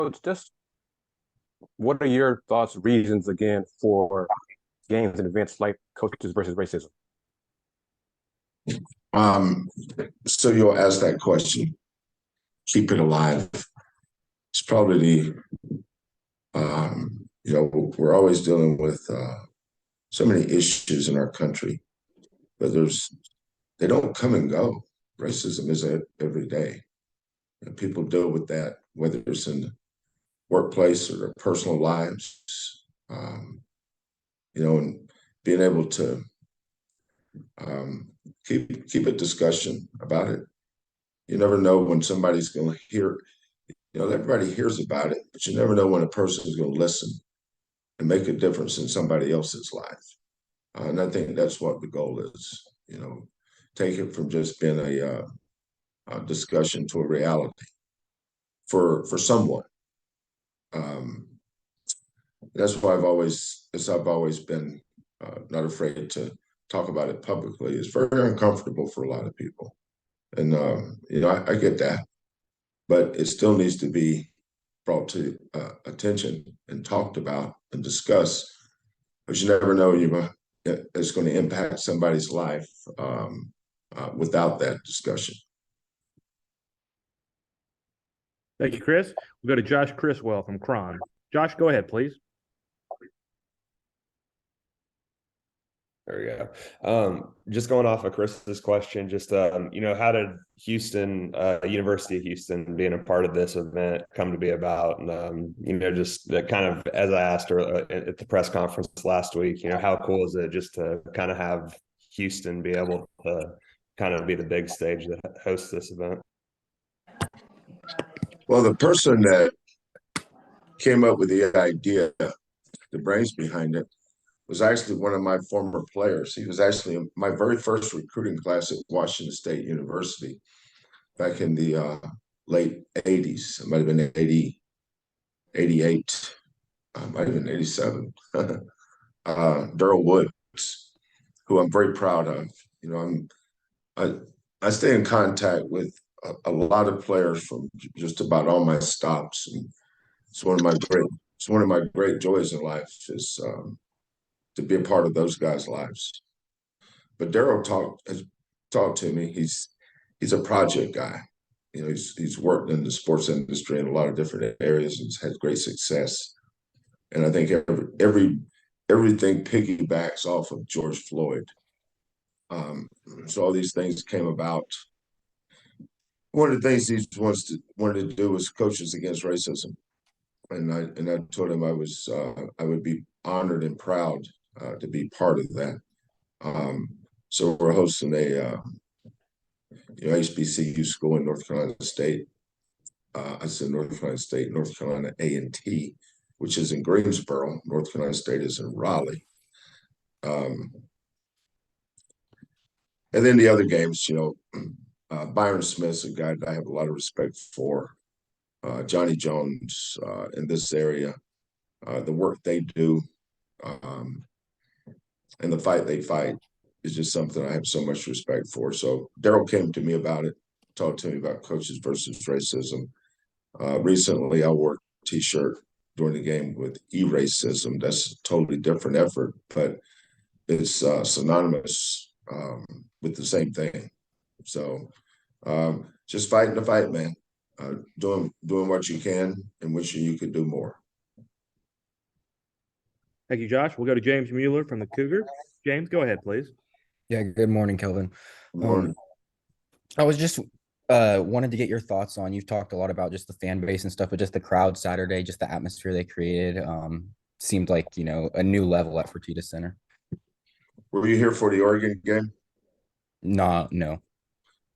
Coach, just what are your thoughts, reasons again for games and events like coaches versus racism? Um, so you'll ask that question, keep it alive. It's probably we're always dealing with so many issues in our country, but they don't come and go. Racism is every day. And people deal with that, whether it's in the workplace or their personal lives, um, and being able to keep a discussion about it. You never know when somebody's going to hear. Everybody hears about it, but you never know when a person is going to listen and make a difference in somebody else's life. And I think that's what the goal is. Take it from just being a discussion to a reality for someone. Um, that's why I've always been not afraid to talk about it publicly. It's very uncomfortable for a lot of people, and I get that, but it still needs to be brought to attention and talked about and discussed. But you never know it's going to impact somebody's life without that discussion. Thank you, Chris. We'll go to Josh Criswell from Cron. Josh, go ahead, please. There we go. Just going off of Chris's question, just how did University of Houston being a part of this event come to be about? And just kind of as I asked her at the press conference last week, how cool is it just to kind of have Houston be able to kind of be the big stage that hosts this event? Well, the person that came up with the idea, the brains behind it, was actually one of my former players. He was actually in my very first recruiting class at Washington State University back in the late 80s. It might have been 80, 88, might have been 87. Daryl Woods, who I'm very proud of. I stay in contact with a lot of players from just about all my stops. And it's one of my great joys in life is to be a part of those guys' lives. But Daryl has talked to me. He's a project guy. He's worked in the sports industry in a lot of different areas and has had great success. And I think everything piggybacks off of George Floyd. So all these things came about. One of the things he wanted to do was Coaches Against Racism, and I told him I would be honored and proud to be part of that. So we're hosting a HBCU school in North Carolina State. I said North Carolina State, North Carolina A&T, which is in Greensboro. North Carolina State is in Raleigh. And then the other games, Byron Smith's a guy that I have a lot of respect for. Johnny Jones in this area, the work they do, and the fight they fight is just something I have so much respect for. So Daryl came to me about it, talked to me about coaches versus racism. Recently, I wore a T-shirt during the game with e-racism. That's a totally different effort, but it's synonymous with the same thing. So just fighting the fight, man. Doing what you can and wishing you could do more. Thank you, Josh. We'll go to James Mueller from the Cougars. James, go ahead, please. Yeah, good morning, Kelvin. Good morning. I was just wanted to get your thoughts on, you've talked a lot about just the fan base and stuff, but just the crowd Saturday, just the atmosphere they created, seemed like, a new level at Fertitta Center. Were you here for the Oregon game? No.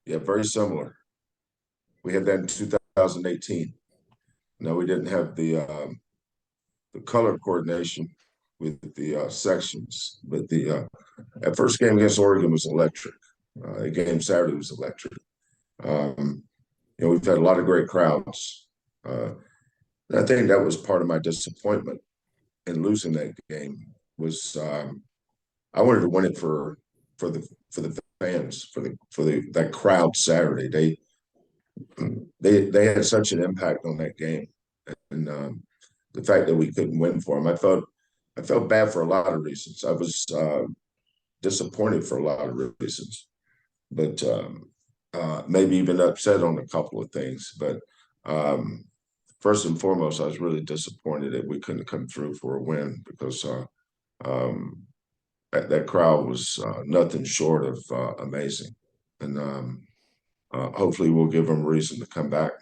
Yeah, very similar. We had that in 2018. No, we didn't have the color coordination with the sections, but that first game against Oregon was electric. The game Saturday was electric. We've had a lot of great crowds. And I think that was part of my disappointment in losing that game was I wanted to win it for the fans, for that crowd Saturday. They had such an impact on that game, and the fact that we couldn't win for them, I felt bad for a lot of reasons. I was disappointed for a lot of reasons, but maybe even upset on a couple of things. But first and foremost, I was really disappointed that we couldn't come through for a win, because that crowd was nothing short of amazing. And hopefully we'll give them a reason to come back.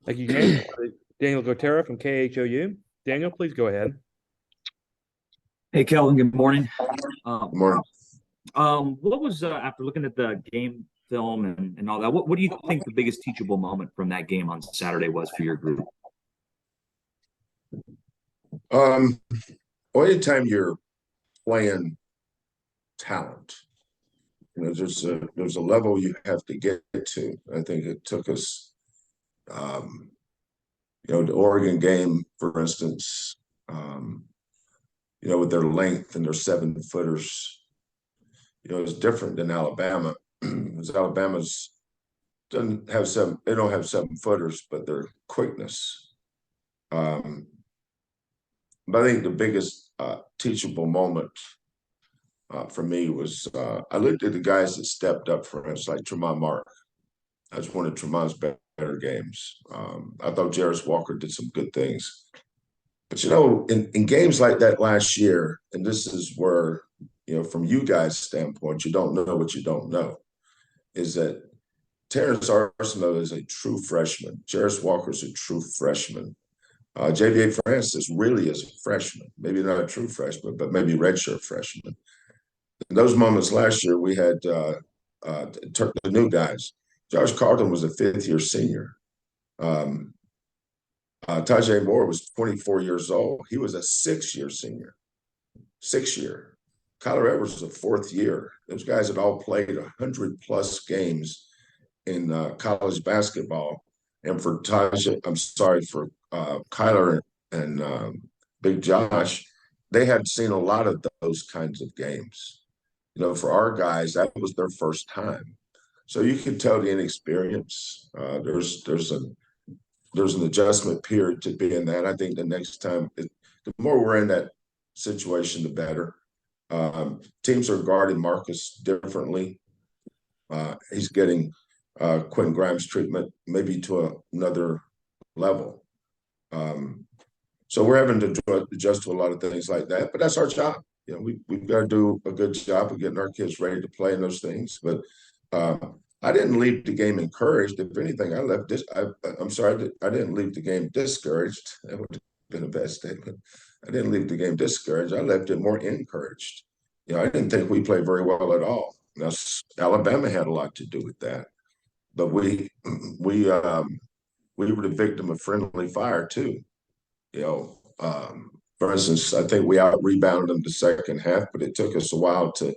Thank you, Daniel. Daniel Gotera from KHOU. Daniel, please go ahead. Hey, Kelvin, good morning. Good morning. What was, after looking at the game film and all that, what do you think the biggest teachable moment from that game on Saturday was for your group? Well, anytime you're playing talent, there's a level you have to get to. I think it took us, the Oregon game, for instance, with their length and their 7-footers, it's different than Alabama. Because Alabama's they don't have 7-footers, but their quickness. But I think the biggest teachable moment for me was I looked at the guys that stepped up for us, like Tremont Mark. That's one of Tremont's better games. I thought Jarris Walker did some good things. But, in games like that last year, and this is where, from you guys' standpoint, you don't know what you don't know, is that Terrence Arsenault is a true freshman. Jarris Walker is a true freshman. JVA Francis really is a freshman. Maybe not a true freshman, but maybe redshirt freshman. In those moments last year, we had the new guys. Josh Carlton was a 5th-year senior. Tajay Moore was 24 years old. He was a 6-year senior. 6-year. Kyler Edwards was a 4th year. Those guys had all played 100+ games in college basketball. And for Kyler and Big Josh, they had seen a lot of those kinds of games. For our guys, that was their first time. So you can tell the inexperience. There's an adjustment period to be in that. I think the next time, the more we're in that situation, the better. Teams are guarding Marcus differently. He's getting Quentin Grimes treatment, maybe to another level. So we're having to adjust to a lot of things like that, but that's our job. We've got to do a good job of getting our kids ready to play in those things. But I didn't leave the game encouraged. If anything, I left this. I'm sorry, I didn't leave the game discouraged. That would have been a bad statement. I didn't leave the game discouraged. I left it more encouraged. I didn't think we played very well at all. Now, Alabama had a lot to do with that, but we were the victim of friendly fire too. For instance, I think we out-rebounded them the second half, but it took us a while to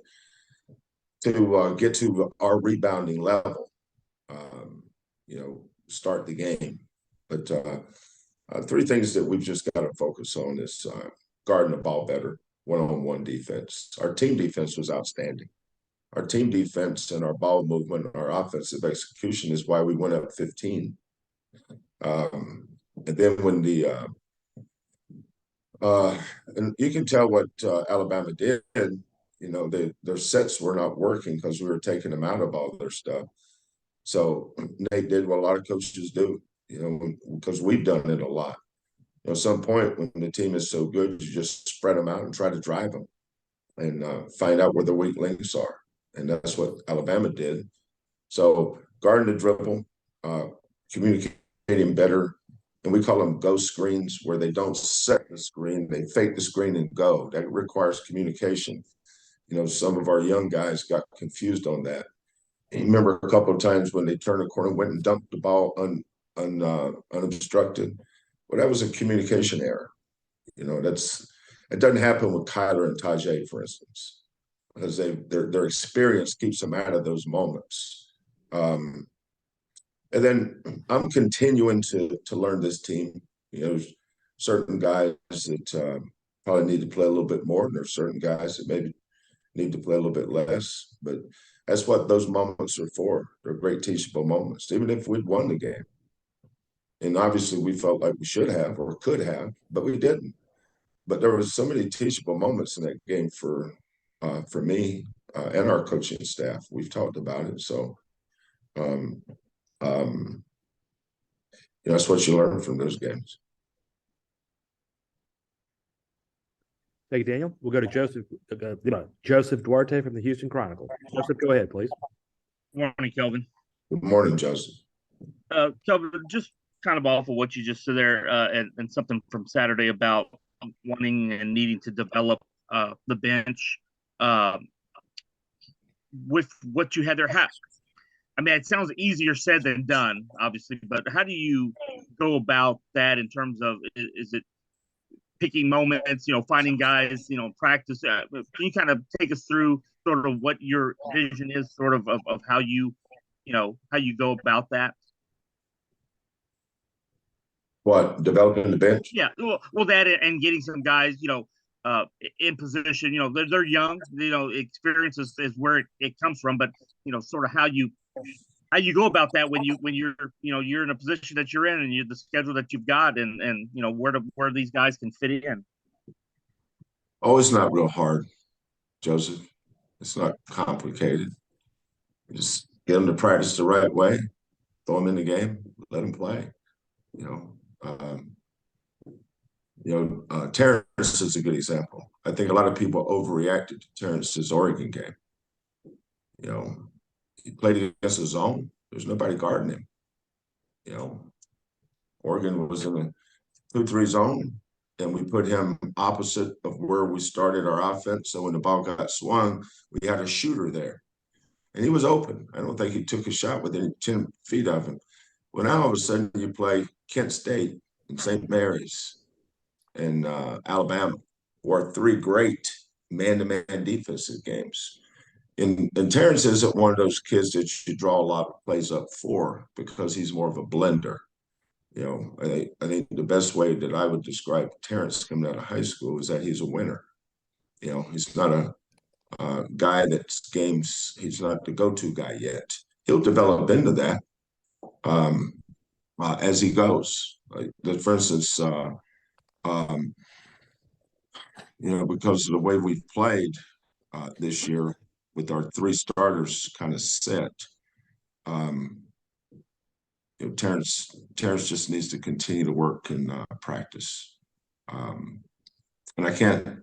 get to our rebounding level, start the game. But 3 things that we've just got to focus on is guarding the ball better, one-on-one defense. Our team defense was outstanding. Our team defense and our ball movement and our offensive execution is why we went up 15. And then when and you can tell what Alabama did. Their sets were not working because we were taking them out of all their stuff. So Nate did what a lot of coaches do, because we've done it a lot. At some point when the team is so good, you just spread them out and try to drive them and find out where the weak links are. And that's what Alabama did. So guarding the dribble, communicating better, and we call them ghost screens, where they don't set the screen, they fake the screen and go. That requires communication. Some of our young guys got confused on that. And you remember a couple of times when they turned the corner, went and dumped the ball unobstructed. Well, that was a communication error. It doesn't happen with Kyler and Tajay, for instance, because their experience keeps them out of those moments. And then I'm continuing to learn this team. There's certain guys that probably need to play a little bit more, and there's certain guys that maybe need to play a little bit less. But That's what those moments are for. They're great teachable moments, even if we'd won the game. And obviously we felt like we should have or could have, but we didn't. But there was so many teachable moments in that game for me and our coaching staff. We've talked about it. So that's what you learn from those games. Thank you, Daniel. We'll go to Joseph Duarte from the Houston Chronicle. Joseph, go ahead, please. Morning, Kelvin. Good morning, Joseph. Kelvin, just kind of off of what you just said there, and something from Saturday about wanting and needing to develop the bench with what you had there. I mean, it sounds easier said than done, obviously, but how do you go about that in terms of, is it picking moments, finding guys, practice? Can you kind of take us through sort of what your vision is, sort of how you, how you go about that? What, developing the bench? Yeah, well, that and getting some guys, in position. They're young. Experience is where it comes from, but sort of how you go about that when you're in a position that you're in and the schedule that you've got, and where these guys can fit in. Oh, it's not real hard, Joseph. It's not complicated. Just get them to practice the right way, throw them in the game, let them play. Terrence is a good example. I think a lot of people overreacted to Terrence's Oregon game. He played against his zone. There's nobody guarding him. Oregon was in the 2-3 zone, and we put him opposite of where we started our offense. So when the ball got swung, we had a shooter there. And he was open. I don't think he took a shot within 10 feet of him. Well, now all of a sudden you play Kent State and St. Mary's and Alabama, were 3 great man-to-man defensive games. And Terrence isn't one of those kids that you draw a lot of plays up for because he's more of a blender. I think the best way that I would describe Terrence coming out of high school is that he's a winner. He's not a guy that's games. He's not the go-to guy yet. He'll develop into that as he goes. For instance, because of the way we've played this year with our 3 starters kind of set, Terrence just needs to continue to work and practice. And I can't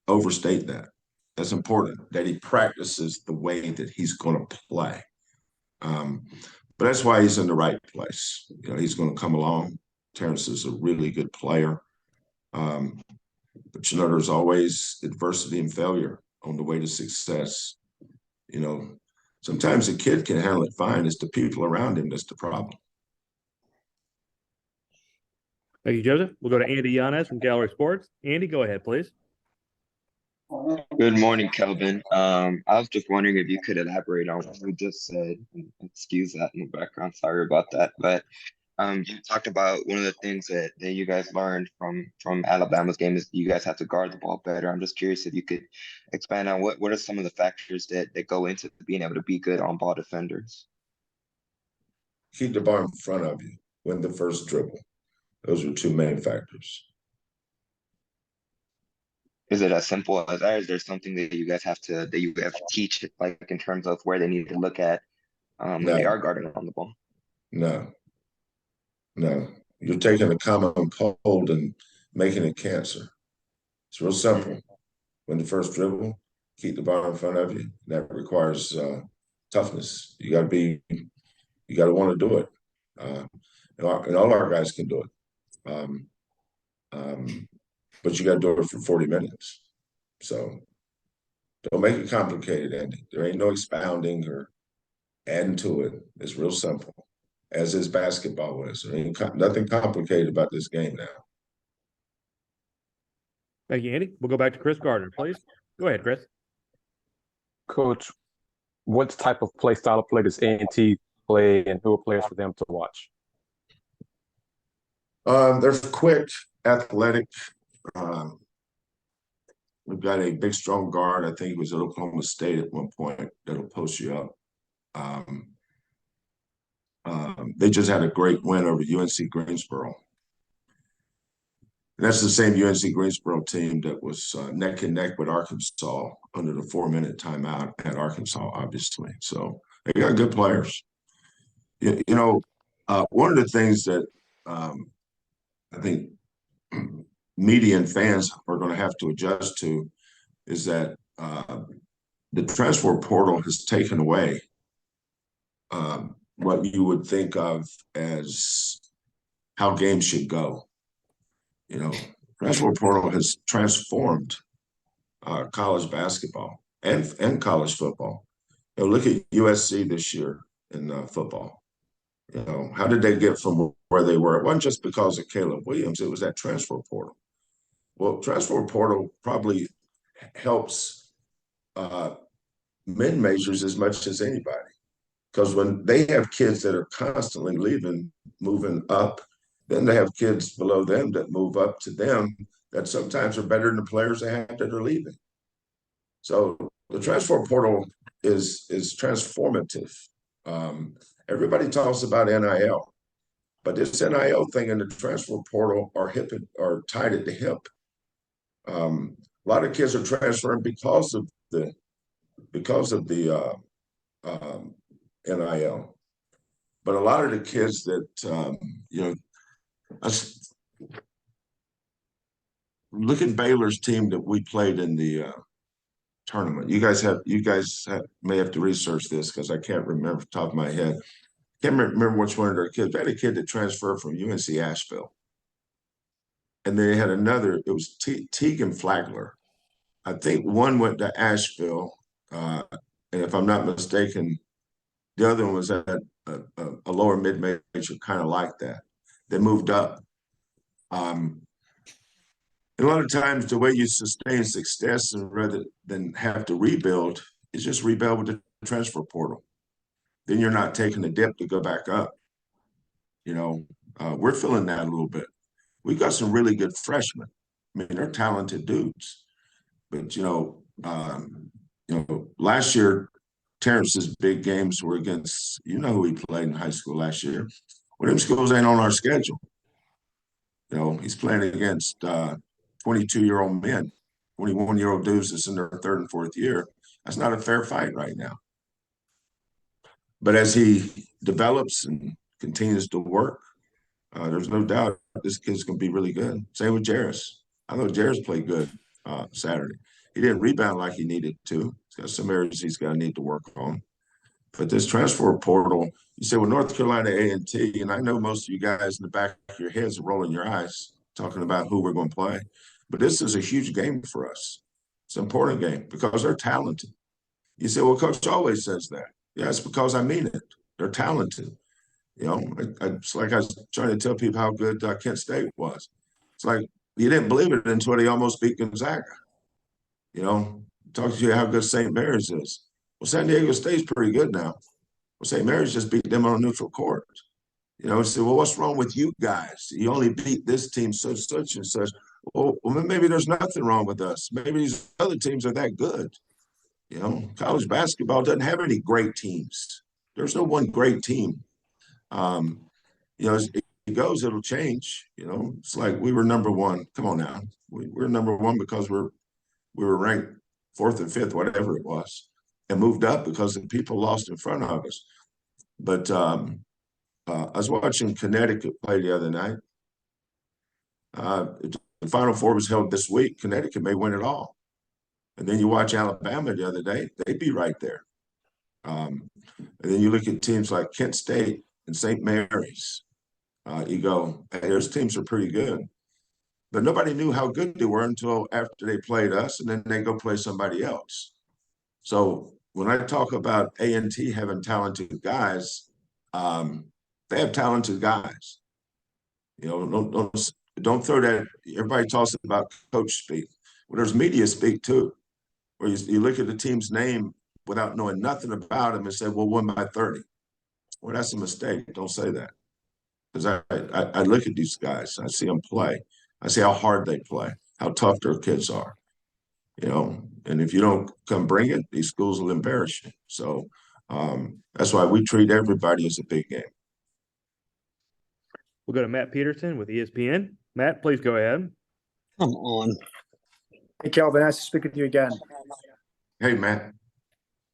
overstate that. That's important, that he practices the way that he's going to play. But that's why he's in the right place. He's going to come along. Terrence is a really good player. But there's always adversity and failure on the way to success. Sometimes a kid can handle it fine. It's the people around him that's the problem. Thank you, Joseph. We'll go to Andy Yanez from Gallery Sports. Andy, go ahead, please. Good morning, Kelvin. I was just wondering if you could elaborate on what you just said. Excuse that in the background. Sorry about that. But you talked about one of the things that you guys learned from Alabama's game is you guys have to guard the ball better. I'm just curious if you could expand on what are some of the factors that go into being able to be good on ball defenders. Keep the ball in front of you. Win the first dribble. Those are 2 main factors. Is it as simple as that? Is there something that you guys have to teach, like in terms of where they need to look at when they are guarding on the ball? No. You're taking a common cold and making it cancer. It's real simple. Win the first dribble, keep the ball in front of you. That requires toughness. You got to want to do it. And all our guys can do it. But you got to do it for 40 minutes. So don't make it complicated, Andy. There ain't no expounding or adding to it. It's real simple, as is basketball is. There ain't nothing complicated about this game now. Thank you, Andy. We'll go back to Chris Gardner, please. Go ahead, Chris. Coach, what type of style of play does A&T play, and who are players for them to watch? They're quick, athletic, We've got a big, strong guard. I think he was at Oklahoma State at one point that'll post you up. They just had a great win over UNC Greensboro. And that's the same UNC Greensboro team that was neck and neck with Arkansas under the 4-minute timeout at Arkansas, obviously. So they got good players. One of the things that I think media and fans are going to have to adjust to is that the transfer portal has taken away what you would think of as how games should go. Transfer portal has transformed college basketball and college football. Look at USC this year in football. How did they get from where they were? It wasn't just because of Caleb Williams. It was that transfer portal. Well, transfer portal probably helps mid-majors as much as anybody. Because when they have kids that are constantly leaving, moving up, then they have kids below them that move up to them that sometimes are better than the players they have that are leaving. So the transfer portal is transformative. Everybody talks about NIL, but this NIL thing and the transfer portal are tied at the hip. A lot of kids are transferring because of the NIL. But a lot of the kids that look at Baylor's team that we played in the tournament. You guys may have to research this because I can't remember off the top of my head. Can't remember which one of their kids. They had a kid that transferred from UNC Asheville. And they had another, it was Tegan Flagler. I think one went to Asheville, and if I'm not mistaken, the other one was at a lower mid-major, kind of like that. They moved up. And a lot of times, the way you sustain success rather than have to rebuild is just rebuild with the transfer portal. Then you're not taking a dip to go back up. We're feeling that a little bit. We've got some really good freshmen. I mean, they're talented dudes. But, last year, Terrence's big games were against, who he played in high school last year. Well, them schools ain't on our schedule. He's playing against 22-year-old men, 21-year-old dudes that's in their third and fourth year. That's not a fair fight right now. But as he develops and continues to work, there's no doubt this kid's going to be really good. Same with Jarris. I know Jarris played good Saturday. He didn't rebound like he needed to. He's got some areas he's going to need to work on. But this transfer portal, you say, well, North Carolina A&T, and I know most of you guys in the back of your heads are rolling your eyes talking about who we're going to play. But this is a huge game for us. It's an important game because they're talented. You say, well, Coach always says that. Yeah, it's because I mean it. They're talented. It's like I was trying to tell people how good Kent State was. It's like you didn't believe it until they almost beat Gonzaga. Talk to you how good St. Mary's is. Well, San Diego State's pretty good now. Well, St. Mary's just beat them on a neutral court. Say, well, what's wrong with you guys? You only beat this team such and such. Well, maybe there's nothing wrong with us. Maybe these other teams are that good. College basketball doesn't have any great teams. There's no one great team. As it goes, it'll change. It's like we were number one. Come on now. We're number one because we were ranked 4th or 5th, whatever it was, and moved up because the people lost in front of us. But I was watching Connecticut play the other night. If the Final Four was held this week, Connecticut may win it all. And then you watch Alabama the other day, they'd be right there. And then you look at teams like Kent State and St. Mary's. You go, hey, those teams are pretty good. But nobody knew how good they were until after they played us, and then they go play somebody else. So when I talk about A&T having talented guys, they have talented guys. Don't throw that. Everybody talks about coach speak. Well, there's media speak too, where you look at the team's name without knowing nothing about them and say, well, won by 30. Well, that's a mistake. Don't say that. Because I look at these guys, I see them play. I see how hard they play, how tough their kids are. and if you don't come bring it, these schools will embarrass you. So that's why we treat everybody as a big game. We'll go to Matt Peterson with ESPN. Matt, please go ahead. Come on. Hey, Kelvin, nice to speak with you again. Hey, Matt.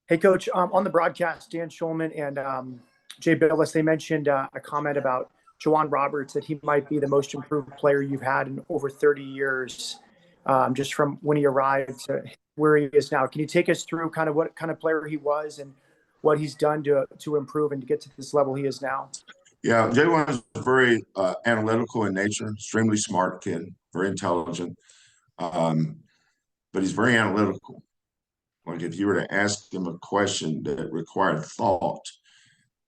Hey, Coach, on the broadcast, Dan Schulman and Jay Billis, they mentioned a comment about Juwan Roberts, that he might be the most improved player you've had in over 30 years, just from when he arrived to where he is now. Can you take us through kind of what kind of player he was and what he's done to improve and to get to this level he is now? Yeah, Jaywan is very analytical in nature, extremely smart kid, very intelligent, but he's very analytical. Like if you were to ask him a question that required thought,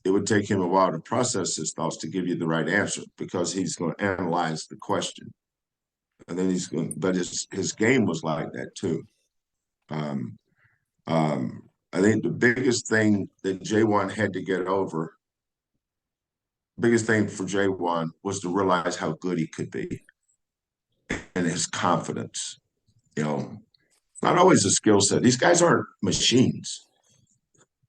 it would take him a while to process his thoughts to give you the right answer, because he's going to analyze the question. And then he's going, but his game was like that too. I think the biggest thing that Jaywan had to get over, biggest thing for Jaywan was to realize how good he could be and his confidence. Not always a skill set. These guys aren't machines.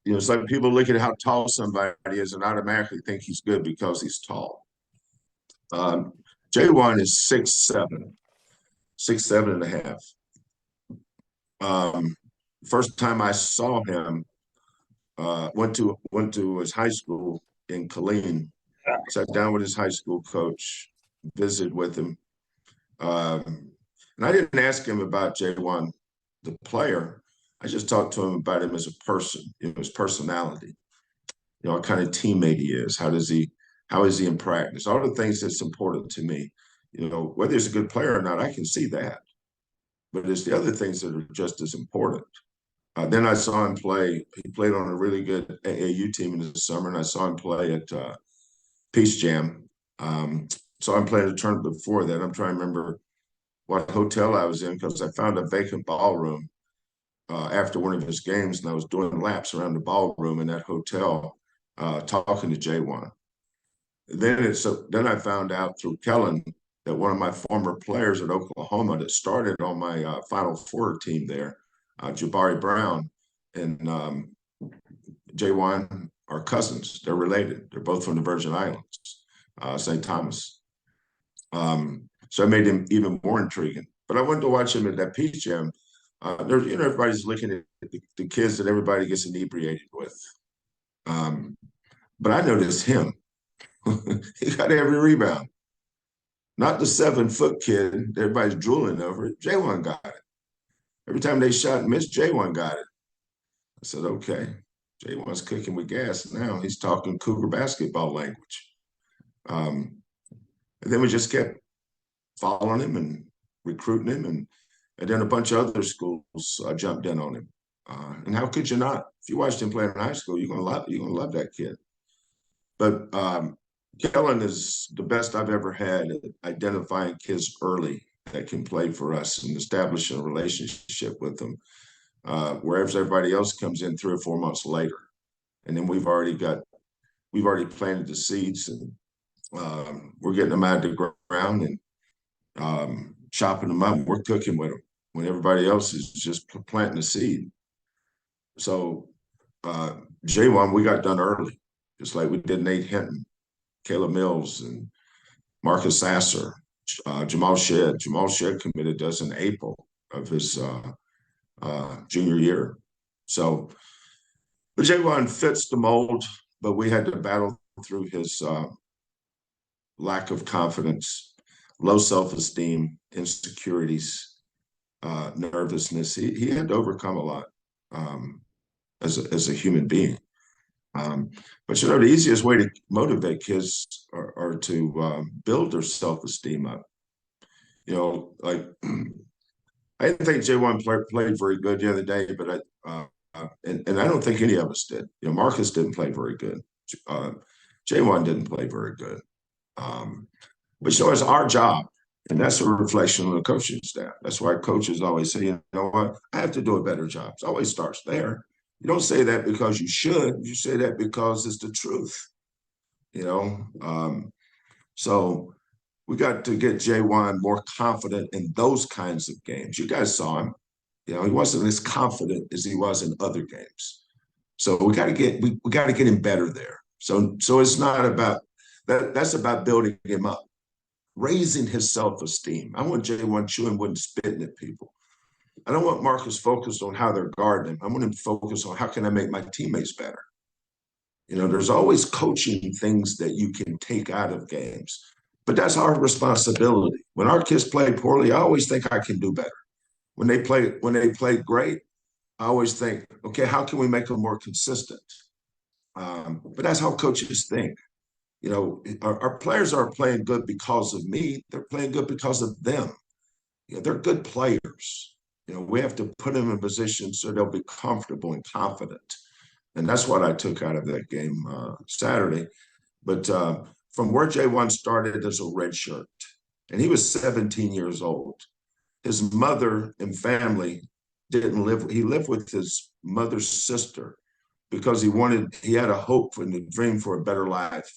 It's like people look at how tall somebody is and automatically think he's good because he's tall. Jaywan is 6'7", 6'7.5". First time I saw him, went to his high school in Killeen, sat down with his high school coach, visited with him. And I didn't ask him about Jaywan, the player. I just talked to him about him as a person, his personality, what kind of teammate he is, how is he in practice, all the things that's important to me. Whether he's a good player or not, I can see that. But it's the other things that are just as important. Then I saw him play. He played on a really good AAU team in the summer, and I saw him play at Peace Jam. Saw him play at a tournament before that. I'm trying to remember what hotel I was in, because I found a vacant ballroom after one of his games, and I was doing laps around the ballroom in that hotel, talking to Jaywan. Then I found out through Kellen that one of my former players at Oklahoma that started on my Final Four team there, Jabari Brown and Jaywan are cousins. They're related. They're both from the Virgin Islands, St. Thomas. So it made him even more intriguing. But I went to watch him at that Peace Jam. Everybody's looking at the kids that everybody gets inebriated with. But I noticed him. He got every rebound. Not the 7-foot kid that everybody's drooling over. Jaywan got it. Every time they shot and missed, Jaywan got it. I said, okay, Jaywan's cooking with gas now. He's talking Cougar basketball language. And then we just kept following him and recruiting him, and then a bunch of other schools jumped in on him. And how could you not? If you watched him play in high school, you're gonna love that kid. But Kellen is the best I've ever had at identifying kids early that can play for us and establishing a relationship with them, whereas everybody else comes in 3 or 4 months later. And then we've already planted the seeds, and we're getting them out of the ground and chopping them up. We're cooking with them when everybody else is just planting the seed. So Jaywan, we got done early, just like we did Nate Hinton, Caleb Mills, and Marcus Sasser, Jamal Shedd. Jamal Shedd committed to us in April of his junior year. So, but Jaywan fits the mold, but we had to battle through his lack of confidence, low self-esteem, insecurities, nervousness. He had to overcome a lot as a human being. But the easiest way to motivate kids are to build their self-esteem up. Like I didn't think Jaywan played very good the other day, but and I don't think any of us did. Marcus didn't play very good. Jaywan didn't play very good. But it's our job, and that's a reflection on the coaching staff. That's why coaches always say, what, I have to do a better job. It always starts there. You don't say that because you should. You say that because it's the truth. So we got to get Jaywan more confident in those kinds of games. You guys saw him. You know, he wasn't as confident as he was in other games. So we got to get him better there. So it's not about that. That's about building him up, raising his self-esteem. I want J1 chewing wood and spitting at people. I don't want Marcus focused on how they're guarding him. I want him focused on how can I make my teammates better. You know, there's always coaching things that you can take out of games, but that's our responsibility. When our kids play poorly, I always think I can do better. When they play great, I always think, okay, how can we make them more consistent? But that's how coaches think. You know, our players aren't playing good because of me. They're playing good because of them. You know, they're good players. You know, we have to put them in position so they'll be comfortable and confident. And that's what I took out of that game Saturday. But from where J1 started as a red shirt, and he was 17 years old. His mother and family didn't live. He lived with his mother's sister because he had a hope and a dream for a better life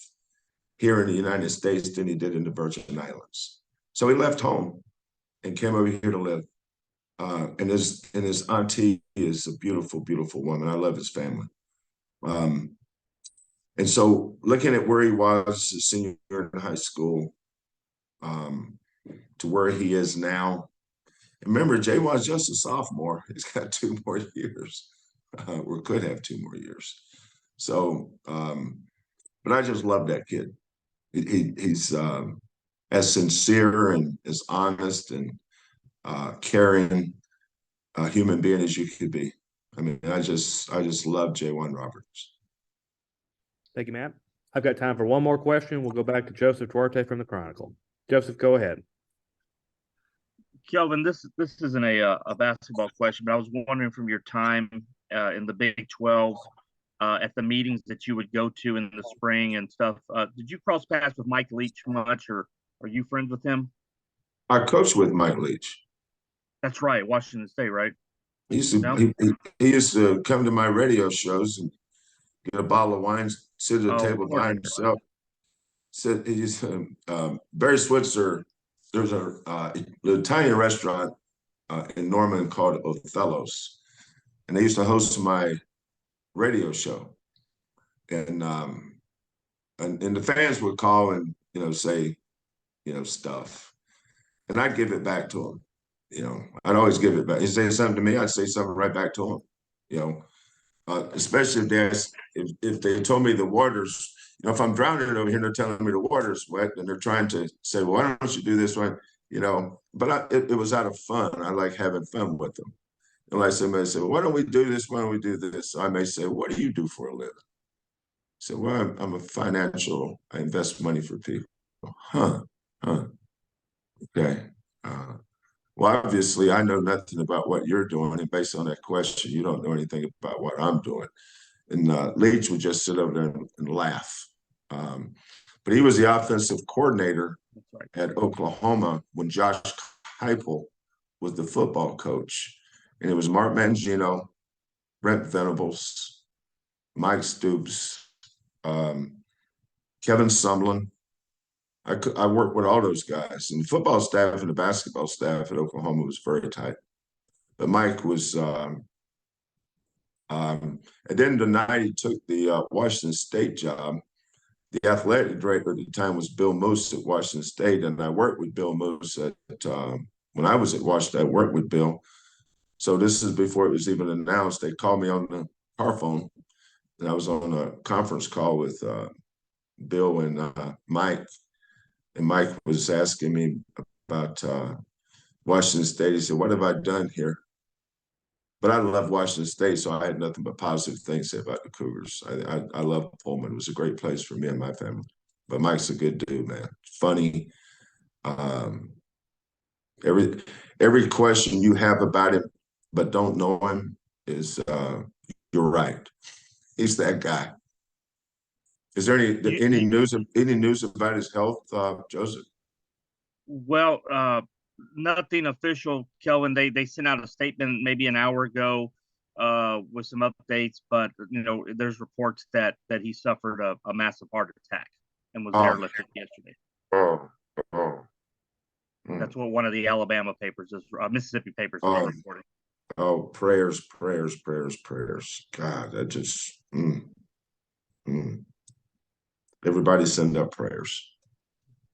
here in the United States than he did in the Virgin Islands. So he left home and came over here to live. And his auntie is a beautiful, beautiful woman. I love his family. And so looking at where he was a senior in high school to where he is now, remember, Jay was just a sophomore. He's got 2 more years, or could have 2 more years. So, but I just love that kid. He's as sincere and as honest and caring a human being as you could be. I mean, I just love J1 Roberts. Thank you, Matt. I've got time for one more question. We'll go back to Joseph Duarte from the Chronicle. Joseph, go ahead. Kelvin, this isn't a basketball question, but I was wondering from your time in the Big 12 at the meetings that you would go to in the spring and stuff, did you cross paths with Mike Leach much, or are you friends with him? I coached with Mike Leach. That's right, Washington State, right? He used to come to my radio shows and get a bottle of wine, sit at a table by himself. Barry Switzer, there's an Italian restaurant in Norman called Othello's, and they used to host my radio show, and the fans would call and say stuff, and I'd give it back to them. I'd always give it back. He'd say something to me, I'd say something right back to him. Especially if they told me the water's, if I'm drowning over here and they're telling me the water's wet and they're trying to say, well, why don't you do this one? But it was out of fun. I like having fun with them. And like somebody said, well, why don't we do this? Why don't we do this? So I may say, what do you do for a living? I said, well, I invest money for people. Okay. Well, obviously, I know nothing about what you're doing. And based on that question, you don't know anything about what I'm doing. And Leach would just sit over there and laugh. But he was the offensive coordinator at Oklahoma when Josh Heupel was the football coach. And it was Mark Mangino, Brent Venables, Mike Stoops, Kevin Sumlin. I worked with all those guys, and the football staff and the basketball staff at Oklahoma was very tight. But Mike was, and then the night he took the Washington State job, the athletic director at the time was Bill Moose at Washington State, and I worked with Bill Moose when I was at Washington. I worked with Bill. So this is before it was even announced. They called me on the car phone, and I was on a conference call with Bill and Mike. And Mike was asking me about Washington State. He said, what have I done here? But I love Washington State, so I had nothing but positive things to say about the Cougars. I love Pullman. It was a great place for me and my family. But Mike's a good dude, man. Funny. Every question you have about him but don't know him is you're right. He's that guy. Is there any news about his health, Joseph? Well, nothing official, Kelvin. They sent out a statement maybe an hour ago with some updates, but there's reports that he suffered a massive heart attack and was airlifted yesterday. That's what one of the Alabama papers Mississippi papers is reporting. Oh, prayers. God, that just. Everybody send up prayers.